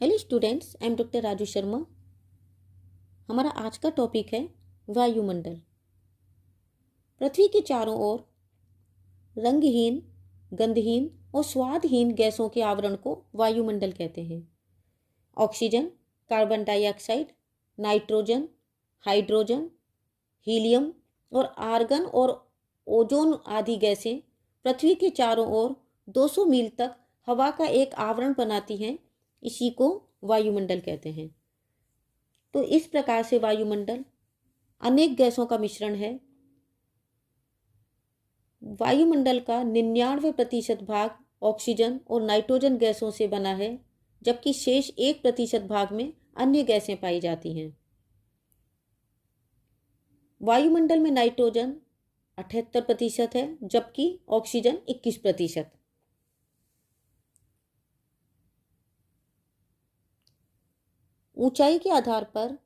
Hello students, I am doctor Raju Sharma. हमारा आज का टॉपिक है वायुमंडल। पृथ्वी के चारों ओर रंगहीन, गंधहीन और स्वादहीन गैसों के आवरण को वायुमंडल कहते हैं। Oxygen, carbon dioxide, nitrogen, hydrogen, helium और आर्गन और ओजोन आदि गैसें पृथ्वी के चारों ओर 200 मील तक हवा का एक आवरण बनाती हैं। इसी को वायुमंडल कहते हैं। तो इस प्रकार से वायुमंडल अनेक गैसों का मिश्रण है। वायुमंडल का 99% भाग ऑक्सीजन और नाइट्रोजन गैसों से बना है, जबकि शेष 1% भाग में अन्य गैसें पाई जाती हैं। वायुमंडल में नाइट्रोजन 78% है, जबकि ऑक्सीजन 21%। ऊंचाई के आधार पर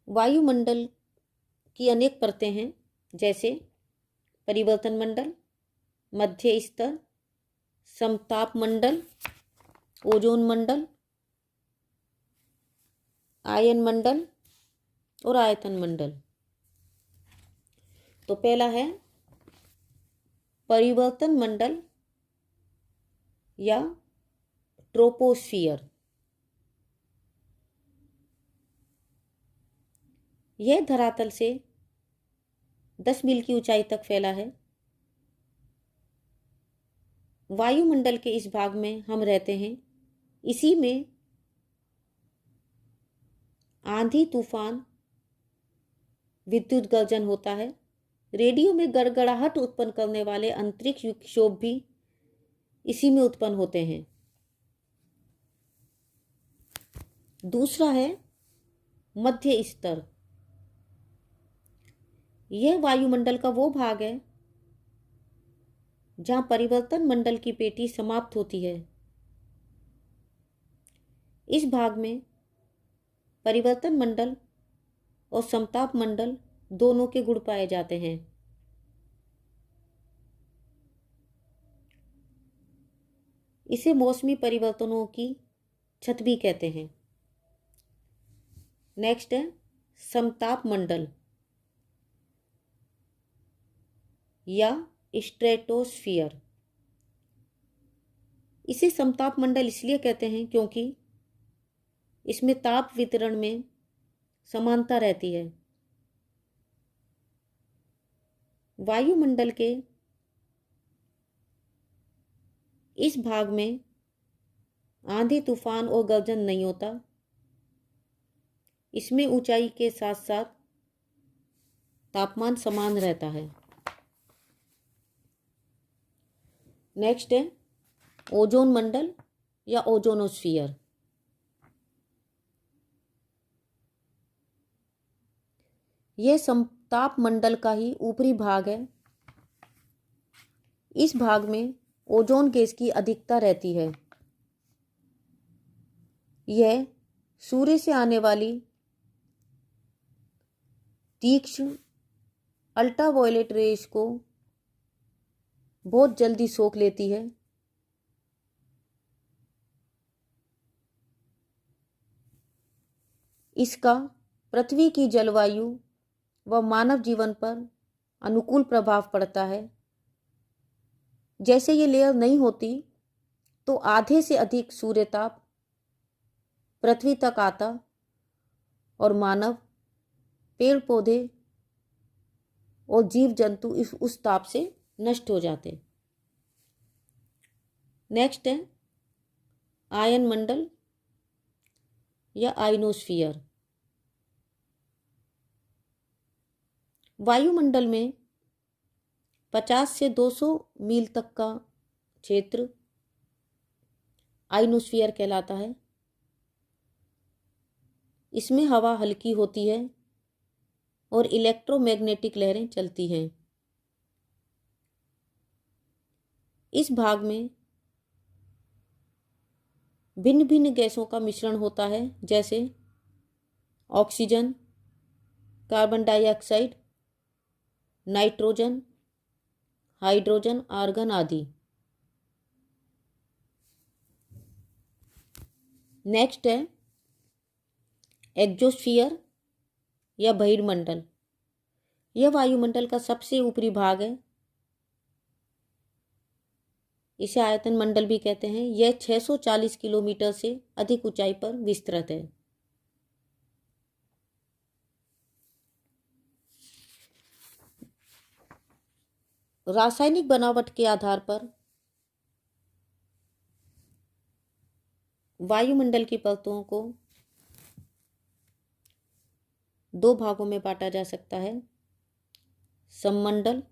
वायुमंडल की अनेक परतें हैं, जैसे परिवर्तन मंडल, मध्य स्तर, समताप मंडल, ओजोन मंडल, आयन मंडल और आयतन मंडल। तो पहला है परिवर्तन मंडल या ट्रोपोस्फियर। यह धरातल से 10 मील की ऊंचाई तक फैला है। वायुमंडल के इस भाग में हम रहते हैं। इसी में आंधी, तूफान, विद्युत गर्जन होता है। रेडियो में गड़गड़ाहट उत्पन्न करने वाले अंतरिक्ष विक्षोभ भी इसी में उत्पन्न होते हैं। दूसरा है मध्य स्तर। यह वायुमंडल का वो भाग है जहां परिवर्तन मंडल की पेटी समाप्त होती है। इस भाग में परिवर्तन मंडल और समताप मंडल दोनों के गुण पाए जाते हैं। इसे मौसमी परिवर्तनों की छत भी कहते हैं। नेक्स्ट है समताप मंडल या स्ट्रेटोस्फियर। इसे समताप मंडल इसलिए कहते हैं क्योंकि इसमें ताप वितरण में समानता रहती है। वायुमंडल के इस भाग में आंधी, तूफान और गर्जन नहीं होता। इसमें ऊंचाई के साथ साथ तापमान समान रहता है। नेक्स्ट है ओजोन मंडल या ओजोनोस्फियर। यह समताप मंडल का ही ऊपरी भाग है। इस भाग में ओजोन गैस की अधिकता रहती है। यह सूर्य से आने वाली तीक्ष्ण अल्ट्रावायलेट रेस को बहुत जल्दी सोख लेती है। इसका पृथ्वी की जलवायु व मानव जीवन पर अनुकूल प्रभाव पड़ता है। जैसे ये लेयर नहीं होती तो आधे से अधिक सूर्यताप पृथ्वी तक आता और मानव, पेड़ पौधे और जीव जंतु उस ताप से नष्ट हो जाते। नेक्स्ट है आयन मंडल या आयनोस्फियर। वायुमंडल में 50 से 200 मील तक का क्षेत्र आयनोस्फियर कहलाता है। इसमें हवा हल्की होती है और इलेक्ट्रोमैग्नेटिक लहरें चलती हैं। इस भाग में भिन्न भिन्न गैसों का मिश्रण होता है, जैसे oxygen, carbon dioxide, nitrogen, hydrogen, argon आदि। नेक्स्ट है एग्जोस्फीयर या बहिर्मंडल। यह वायुमंडल का सबसे ऊपरी भाग है। इसे आयतन मंडल भी कहते हैं। यह 640 किलोमीटर से अधिक ऊंचाई पर विस्तृत है। रासायनिक बनावट के आधार पर वायुमंडल की परतों को दो भागों में बांटा जा सकता है, सममंडल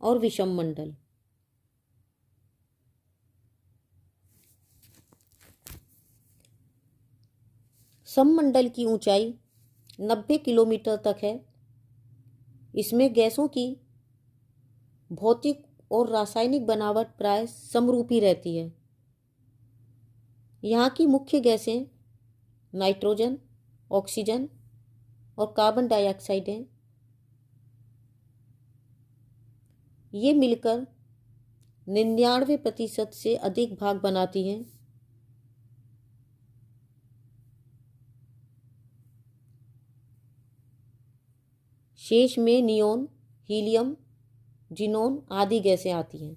और विषम मंडल। सममंडल की ऊंचाई 90 किलोमीटर तक है। इसमें गैसों की भौतिक और रासायनिक बनावट प्राय समरूपी रहती है। यहाँ की मुख्य गैसें नाइट्रोजन, ऑक्सीजन और कार्बन डाइऑक्साइड हैं। ये मिलकर 99% से अधिक भाग बनाती हैं। शेष में नियोन, हीलियम, जिनोन आदि गैसें आती हैं।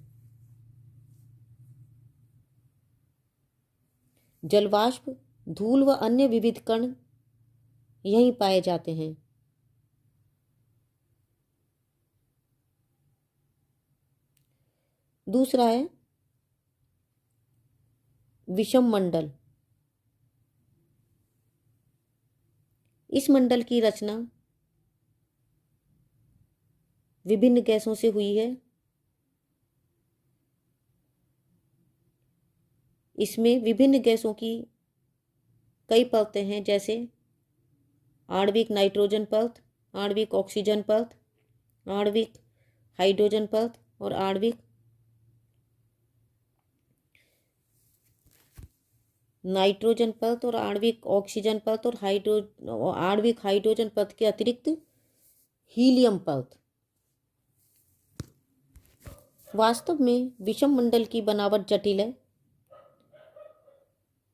जलवाष्प, धूल व अन्य विविध कण यहीं पाए जाते हैं। दूसरा है विषम मंडल। इस मंडल की रचना विभिन्न गैसों से हुई है। इसमें विभिन्न गैसों की कई परतें हैं, जैसे आणविक नाइट्रोजन परत, आणविक ऑक्सीजन परत, आणविक हाइड्रोजन परत और आणविक नाइट्रोजन परत और आणविक ऑक्सीजन परत और आणविक हाइड्रोजन परत के अतिरिक्त हीलियम परत। वास्तव में विषम मंडल की बनावट जटिल है।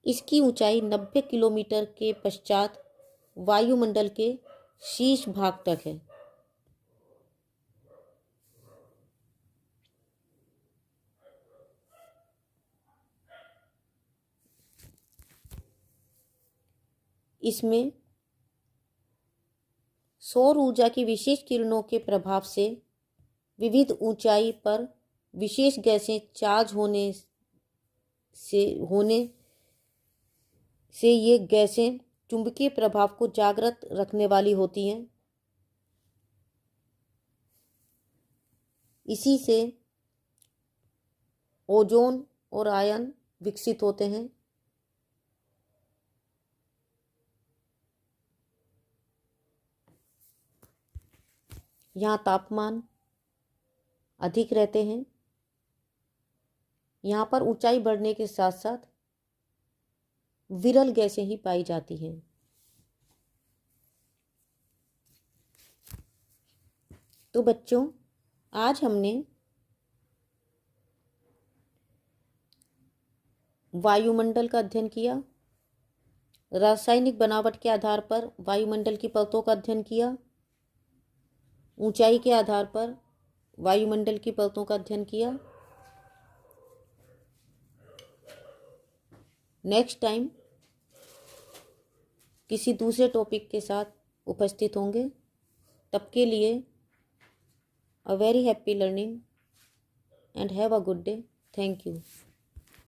इसकी ऊंचाई 90 किलोमीटर के पश्चात वायुमंडल के शीर्ष भाग तक है। इसमें सौर ऊर्जा की विशेष किरणों के प्रभाव से विविध ऊंचाई पर विशेष गैसें चार्ज होने से ये गैसें चुंबकीय प्रभाव को जागृत रखने वाली होती हैं। इसी से ओजोन और आयन विकसित होते हैं। यहाँ तापमान अधिक रहते हैं। यहाँ पर ऊंचाई बढ़ने के साथ साथ विरल गैसें ही पाई जाती हैं। तो बच्चों, आज हमने वायुमंडल का अध्ययन किया, रासायनिक बनावट के आधार पर वायुमंडल की परतों का अध्ययन किया, ऊंचाई के आधार पर वायुमंडल की परतों का अध्ययन किया। नेक्स्ट टाइम किसी दूसरे टॉपिक के साथ उपस्थित होंगे। तब के लिए a very happy learning and have a good day. Thank you.